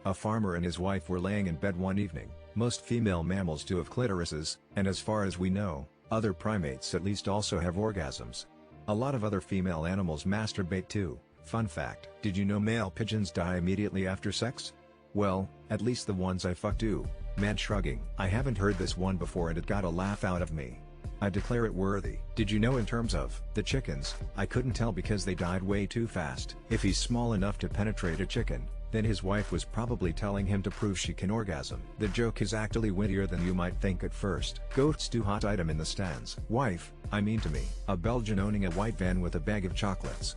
A farmer and his wife were laying in bed one evening. Most female mammals do have clitorises, and as far as we know, other primates at least also have orgasms. A lot of other female animals masturbate too. Fun fact: did you know male pigeons die immediately after sex? Well, at least the ones I fuck do. Man shrugging. I haven't heard this one before and it got a laugh out of me. I declare it worthy. Did you know in terms of the chickens, I couldn't tell because they died way too fast. If he's small enough to penetrate a chicken, then his wife was probably telling him to prove she can orgasm. The joke is actually wittier than you might think at first. Goats do hot item in the stands. Wife, I mean to me. A Belgian owning a white van with a bag of chocolates.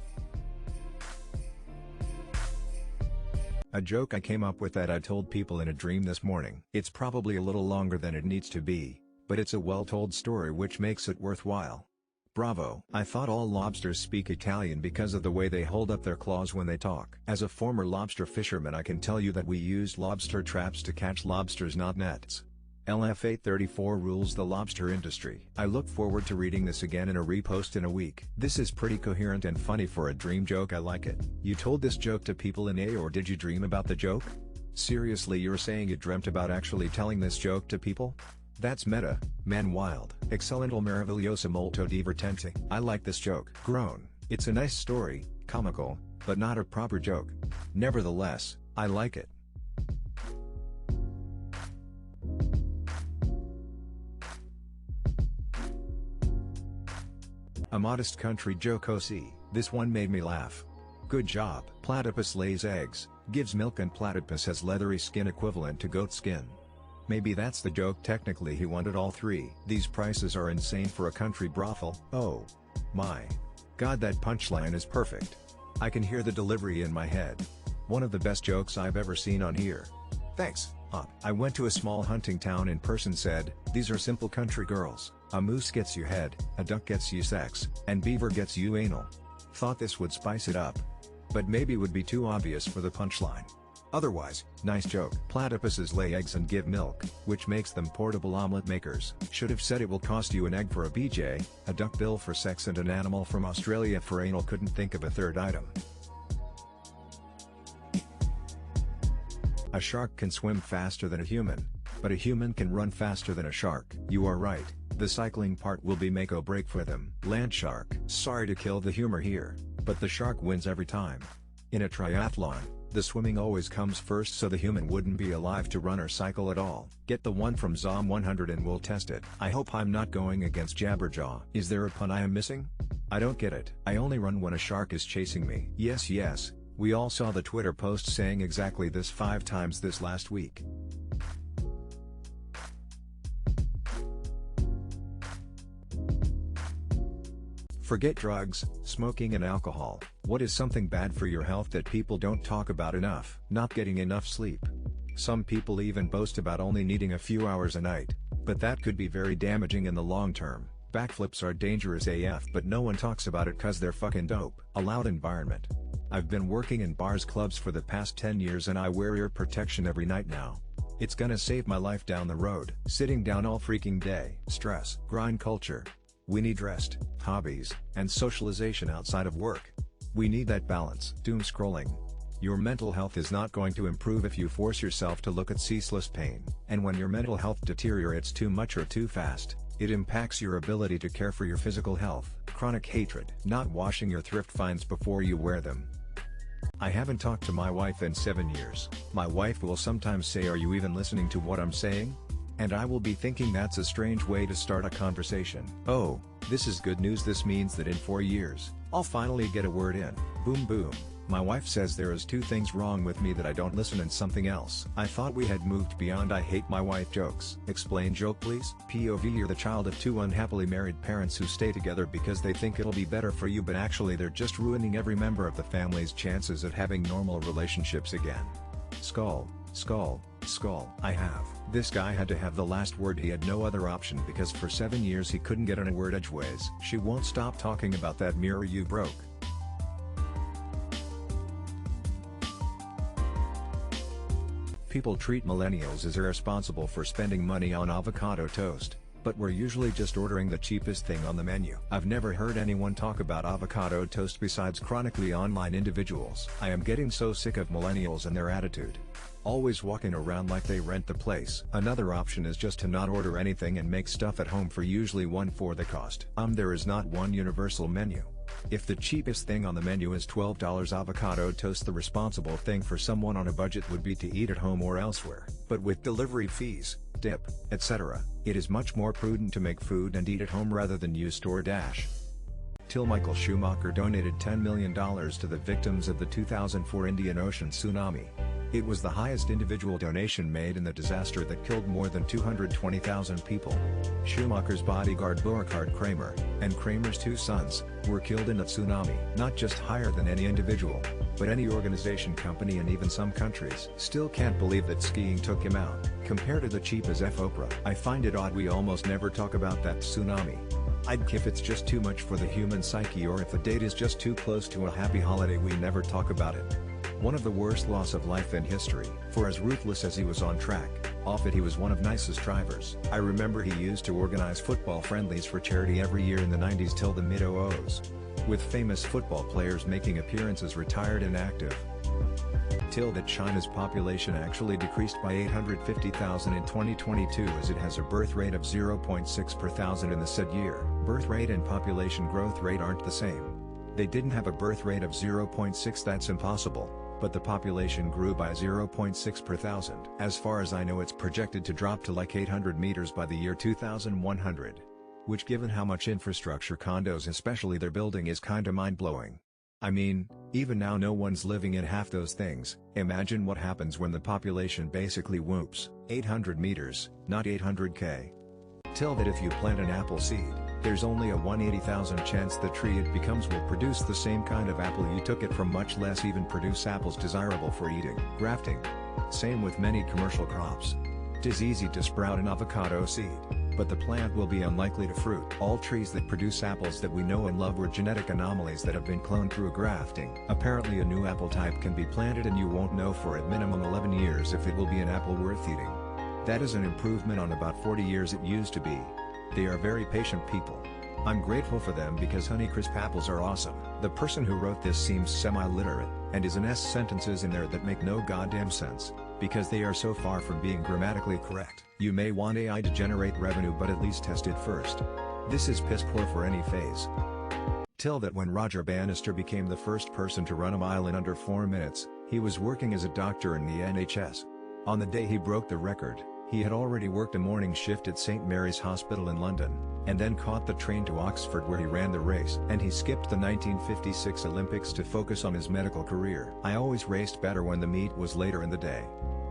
A joke I came up with that I told people in a dream this morning. It's probably a little longer than it needs to be, but it's a well-told story which makes it worthwhile. Bravo! I thought all lobsters speak Italian because of the way they hold up their claws when they talk. As a former lobster fisherman, I can tell you that we used lobster traps to catch lobsters, not nets. LF 834 rules the lobster industry. I look forward to reading this again in a repost in a week. This is pretty coherent and funny for a dream joke. I like it. You told this joke to people in A, or did you dream about the joke? Seriously, you're saying you dreamt about actually telling this joke to people? That's meta, man. Wild. Excellent, meraviglioso, molto divertente. I like this joke. Groan. It's a nice story, comical, but not a proper joke. Nevertheless, I like it. A modest country joke. OC. This one made me laugh. Good job. Platypus lays eggs, gives milk, and platypus has leathery skin equivalent to goat skin. Maybe that's the joke. Technically he wanted all three. These prices are insane for a country brothel. Oh my god, that punchline is perfect. I can hear the delivery in my head. One of the best jokes I've ever seen on here. Thanks. I went to a small hunting town and person said, "These are simple country girls. A moose gets you head, a duck gets you sex, and beaver gets you anal." Thought this would spice it up. But maybe would be too obvious for the punchline. Otherwise, nice joke. Platypuses lay eggs and give milk, which makes them portable omelet makers. Should have said it will cost you an egg for a BJ, a duck bill for sex, and an animal from Australia for anal. Couldn't think of a third item. A shark can swim faster than a human, but a human can run faster than a shark. You are right, the cycling part will be make or break for them. Land shark. Sorry to kill the humor here, but the shark wins every time. In a triathlon, the swimming always comes first, so the human wouldn't be alive to run or cycle at all. Get the one from Zom 100 and we'll test it. I hope I'm not going against Jabberjaw. Is there a pun I am missing? I don't get it. I only run when a shark is chasing me. Yes, we all saw the Twitter post saying exactly this 5 times this last week. Forget drugs, smoking, and alcohol. What is something bad for your health that people don't talk about enough? Not getting enough sleep. Some people even boast about only needing a few hours a night, but that could be very damaging in the long term. Backflips are dangerous AF, but no one talks about it cause they're fucking dope. A loud environment. I've been working in bars clubs for the past 10 years and I wear ear protection every night now. It's gonna save my life down the road. Sitting down all freaking day. Stress. Grind culture. We need rest, hobbies, and socialization outside of work. We need that balance. Doom scrolling. Your mental health is not going to improve if you force yourself to look at ceaseless pain. And when your mental health deteriorates too much or too fast, it impacts your ability to care for your physical health. Chronic hatred. Not washing your thrift finds before you wear them. I haven't talked to my wife in 7 years. My wife will sometimes say, "Are you even listening to what I'm saying?" And I will be thinking that's a strange way to start a conversation. Oh, this is good news. This means that in 4 years, I'll finally get a word in. Boom boom. My wife says there is 2 things wrong with me: that I don't listen and something else. I thought we had moved beyond I hate my wife jokes. Explain joke please. POV: you're the child of 2 unhappily married parents who stay together because they think it'll be better for you, but actually they're just ruining every member of the family's chances at having normal relationships again. Skull, skull, skull. I have. This guy had to have the last word. He had no other option because for 7 years he couldn't get in a word edgeways. She won't stop talking about that mirror you broke. People treat millennials as irresponsible for spending money on avocado toast, but we're usually just ordering the cheapest thing on the menu. I've never heard anyone talk about avocado toast besides chronically online individuals. I am getting so sick of millennials and their attitude. always walking around like they rent the place. Another option is just to not order anything and make stuff at home for usually 1/4 the cost. There is not one universal menu. If the cheapest thing on the menu is $12 avocado toast, the responsible thing for someone on a budget would be to eat at home or elsewhere. But with delivery fees, dip, etc., it is much more prudent to make food and eat at home rather than use DoorDash. Till Michael Schumacher donated $10 million to the victims of the 2004 Indian Ocean tsunami. It was the highest individual donation made in the disaster that killed more than 220,000 people. Schumacher's bodyguard Burkhard Kramer, and Kramer's 2 sons, were killed in the tsunami. Not just higher than any individual, but any organization, company, and even some countries. Still can't believe that skiing took him out. Compared to the cheap as F Oprah. I find it odd we almost never talk about that tsunami. I'd if it's just too much for the human psyche, or if the date is just too close to a happy holiday we never talk about it. One of the worst loss of life in history. For as ruthless as he was on track, off it he was one of nicest drivers. I remember he used to organize football friendlies for charity every year in the 90s till the mid-00s. With famous football players making appearances retired and active. Till that China's population actually decreased by 850,000 in 2022 as it has a birth rate of 0.6 per thousand in the said year. Birth rate and population growth rate aren't the same. They didn't have a birth rate of 0.6, that's impossible, but the population grew by 0.6 per thousand. As far as I know, it's projected to drop to like 800 meters by the year 2100. Which, given how much infrastructure condos especially they're building, is kinda mind-blowing. I mean, even now no one's living in half those things. Imagine what happens when the population basically whoops. 800 meters, not 800k. Till that if you plant an apple seed, there's only a 180,000 chance the tree it becomes will produce the same kind of apple you took it from, much less even produce apples desirable for eating. Grafting. Same with many commercial crops. 'Tis easy to sprout an avocado seed, but the plant will be unlikely to fruit. All trees that produce apples that we know and love were genetic anomalies that have been cloned through grafting. Apparently a new apple type can be planted and you won't know for at minimum 11 years if it will be an apple worth eating. That is an improvement on about 40 years it used to be. They are very patient people. I'm grateful for them because Honeycrisp apples are awesome. The person who wrote this seems semi-literate, and is an S sentences in there that make no goddamn sense, because they are so far from being grammatically correct. You may want AI to generate revenue, but at least test it first. This is piss poor for any phase. Till that when Roger Bannister became the first person to run a mile in under 4 minutes, he was working as a doctor in the NHS. On the day he broke the record, he had already worked a morning shift at St Mary's Hospital in London, and then caught the train to Oxford where he ran the race. And he skipped the 1956 Olympics to focus on his medical career. I always raced better when the meet was later in the day.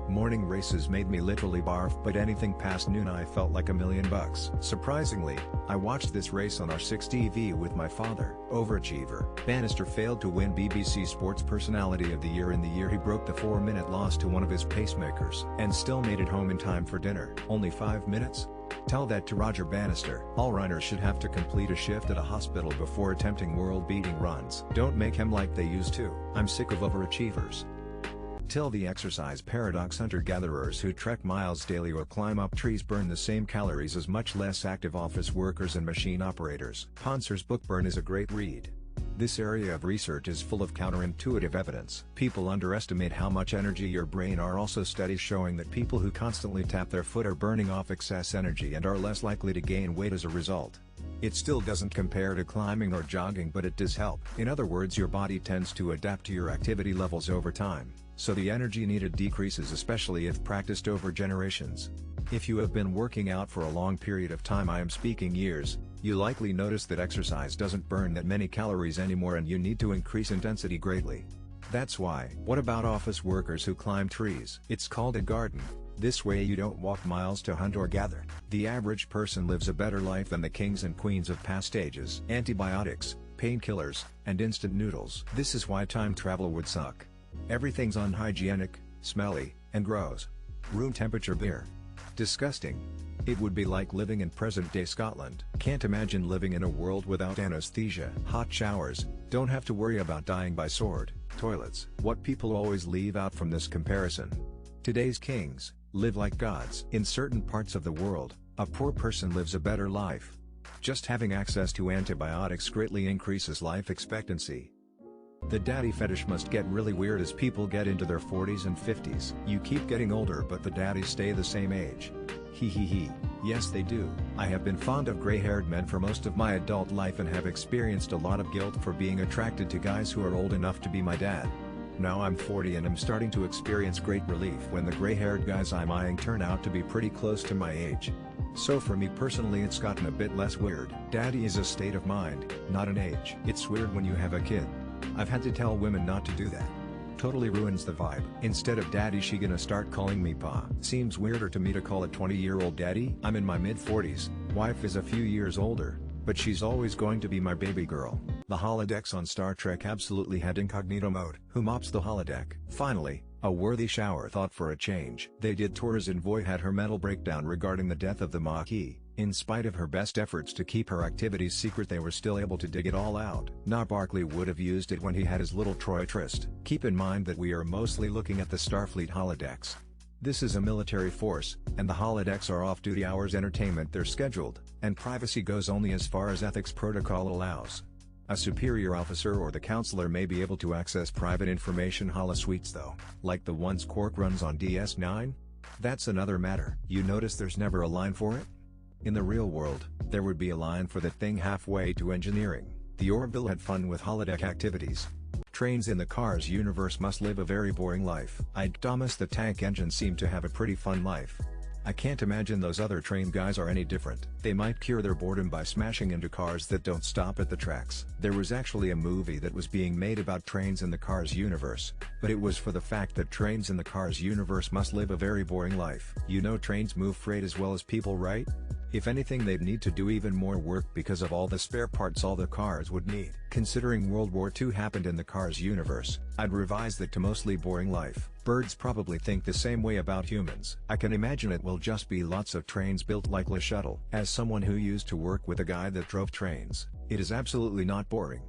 Morning races made me literally barf, but anything past noon I felt like $1,000,000. Surprisingly, I watched this race on our 6TV with my father. Overachiever. Bannister failed to win BBC Sports Personality of the Year in the year he broke the 4-minute loss to one of his pacemakers, and still made it home in time for dinner. Only 5 minutes? Tell that to Roger Bannister. All runners should have to complete a shift at a hospital before attempting world-beating runs. Don't make him like they used to. I'm sick of overachievers. Till the exercise paradox. Hunter-gatherers who trek miles daily or climb up trees burn the same calories as much less active office workers and machine operators. Ponser's book Burn is a great read. This area of research is full of counterintuitive evidence. People underestimate how much energy your brain are. Also studies showing that people who constantly tap their foot are burning off excess energy and are less likely to gain weight as a result. It still doesn't compare to climbing or jogging, but it does help. In other words, your body tends to adapt to your activity levels over time, so the energy needed decreases, especially if practiced over generations. If you have been working out for a long period of time, I am speaking years, you likely notice that exercise doesn't burn that many calories anymore and you need to increase intensity greatly. That's why. What about office workers who climb trees? It's called a garden. This way you don't walk miles to hunt or gather. The average person lives a better life than the kings and queens of past ages. Antibiotics, painkillers, and instant noodles. This is why time travel would suck. Everything's unhygienic, smelly, and gross. Room temperature beer. Disgusting. It would be like living in present-day Scotland. Can't imagine living in a world without anesthesia. Hot showers, don't have to worry about dying by sword. Toilets. What people always leave out from this comparison. Today's kings live like gods. In certain parts of the world, a poor person lives a better life. Just having access to antibiotics greatly increases life expectancy. The daddy fetish must get really weird as people get into their 40s and 50s. You keep getting older but the daddies stay the same age. Hee hee hee. Yes they do. I have been fond of gray-haired men for most of my adult life and have experienced a lot of guilt for being attracted to guys who are old enough to be my dad. Now I'm 40 and I'm starting to experience great relief when the gray-haired guys I'm eyeing turn out to be pretty close to my age. So for me personally it's gotten a bit less weird. Daddy is a state of mind, not an age. It's weird when you have a kid. I've had to tell women not to do that. Totally ruins the vibe. Instead of daddy she gonna start calling me pa. Seems weirder to me to call a 20-year-old daddy. I'm in my mid-40s, wife is a few years older, but she's always going to be my baby girl. The holodecks on Star Trek absolutely had incognito mode. Who mops the holodeck? Finally, a worthy shower thought for a change. They did tours and Voy had her mental breakdown regarding the death of the Maquis. In spite of her best efforts to keep her activities secret they were still able to dig it all out. Nah, Barclay would have used it when he had his little Troy tryst. Keep in mind that we are mostly looking at the Starfleet holodecks. This is a military force, and the holodecks are off-duty hours entertainment they're scheduled, and privacy goes only as far as ethics protocol allows. A superior officer or the counselor may be able to access private information holosuites though, like the ones Quark runs on DS9? That's another matter. You notice there's never a line for it? In the real world, there would be a line for that thing halfway to engineering. The Orville had fun with holodeck activities. Trains in the Cars universe must live a very boring life. Thomas the Tank Engine seemed to have a pretty fun life. I can't imagine those other train guys are any different. They might cure their boredom by smashing into cars that don't stop at the tracks. There was actually a movie that was being made about trains in the Cars universe, but it was for the fact that trains in the Cars universe must live a very boring life. You know trains move freight as well as people, right? If anything they'd need to do even more work because of all the spare parts all the cars would need. Considering World War II happened in the Cars universe, I'd revise that to mostly boring life. Birds probably think the same way about humans. I can imagine it will just be lots of trains built like Le Shuttle. As someone who used to work with a guy that drove trains, it is absolutely not boring.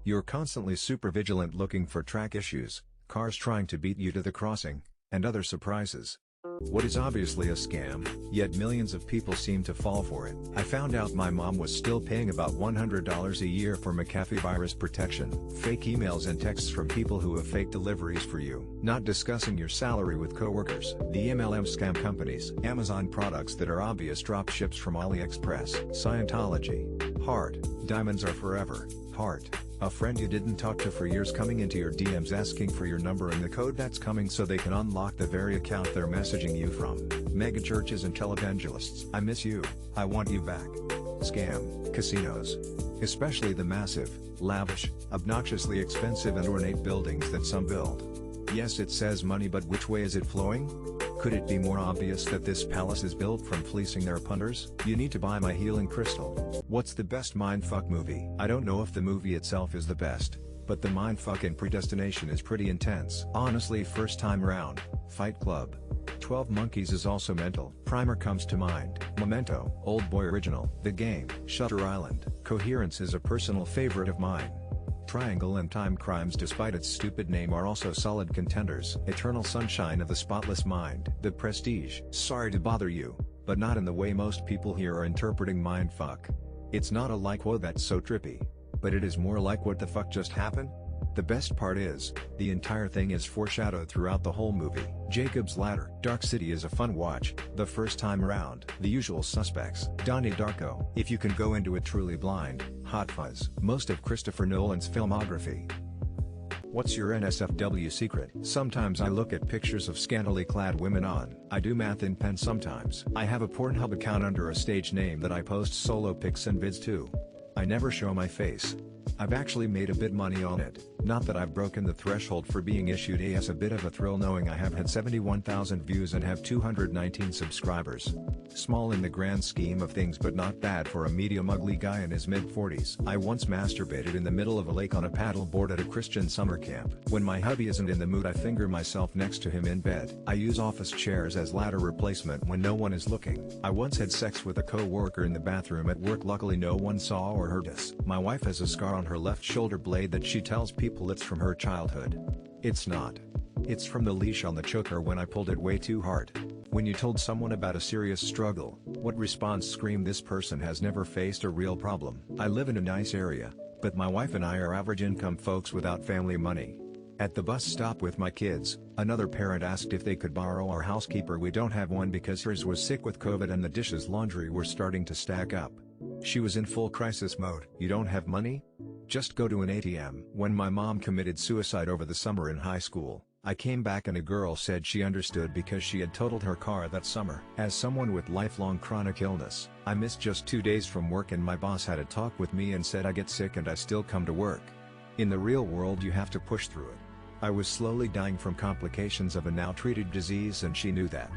You're constantly super vigilant looking for track issues, cars trying to beat you to the crossing, and other surprises. What is obviously a scam, yet millions of people seem to fall for it. I found out my mom was still paying about $100 a year for McAfee virus protection, fake emails and texts from people who have fake deliveries for you, not discussing your salary with coworkers, the MLM scam companies, Amazon products that are obvious drop ships from AliExpress, Scientology, heart, diamonds are forever, heart. A friend you didn't talk to for years coming into your DMs asking for your number and the code that's coming so they can unlock the very account they're messaging you from. Mega churches and televangelists. I miss you, I want you back. Scam, casinos. Especially the massive, lavish, obnoxiously expensive and ornate buildings that some build. Yes, it says money, but which way is it flowing? Could it be more obvious that this palace is built from fleecing their punters? You need to buy my healing crystal. What's the best mindfuck movie? I don't know if the movie itself is the best, but the mindfuck in Predestination is pretty intense. Honestly, first time round, Fight Club. 12 Monkeys is also mental. Primer comes to mind. Memento, Old Boy Original. The Game, Shutter Island. Coherence is a personal favorite of mine. Triangle and Time Crimes, despite its stupid name, are also solid contenders. Eternal Sunshine of the Spotless Mind. The Prestige. Sorry to bother you, but not in the way most people here are interpreting mindfuck. It's not a like whoa that's so trippy, but it is more like what the fuck just happened? The best part is, the entire thing is foreshadowed throughout the whole movie. Jacob's Ladder. Dark City is a fun watch, the first time around. The Usual Suspects. Donnie Darko. If you can go into it truly blind. Hot Fuzz. Most of Christopher Nolan's filmography. What's your NSFW secret? Sometimes I look at pictures of scantily clad women on. I do math in pen sometimes. I have a Pornhub account under a stage name that I post solo pics and vids to. I never show my face. I've actually made a bit money on it. Not that I've broken the threshold for being issued as a bit of a thrill knowing I have had 71,000 views and have 219 subscribers. Small in the grand scheme of things, but not bad for a medium ugly guy in his mid-40s. I once masturbated in the middle of a lake on a paddle board at a Christian summer camp. When my hubby isn't in the mood, I finger myself next to him in bed. I use office chairs as ladder replacement when no one is looking. I once had sex with a co-worker in the bathroom at work. Luckily no one saw or heard us. My wife has a scar on her left shoulder blade that she tells people it's from her childhood. It's not. It's from the leash on the choker when I pulled it way too hard. When you told someone about a serious struggle, what response screamed, "This person has never faced a real problem." I live in a nice area, But my wife and I are average income folks without family money. At the bus stop with my kids, another parent asked if they could borrow our housekeeper. We don't have one because hers was sick with COVID and the dishes laundry were starting to stack up. She was in full crisis mode. You don't have money? Just go to an ATM. When my mom committed suicide over the summer in high school, I came back and a girl said she understood because she had totaled her car that summer. As someone with lifelong chronic illness, I missed just 2 days from work and my boss had a talk with me and said I get sick and I still come to work. In the real world you have to push through it. I was slowly dying from complications of a now treated disease and she knew that.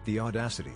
The audacity.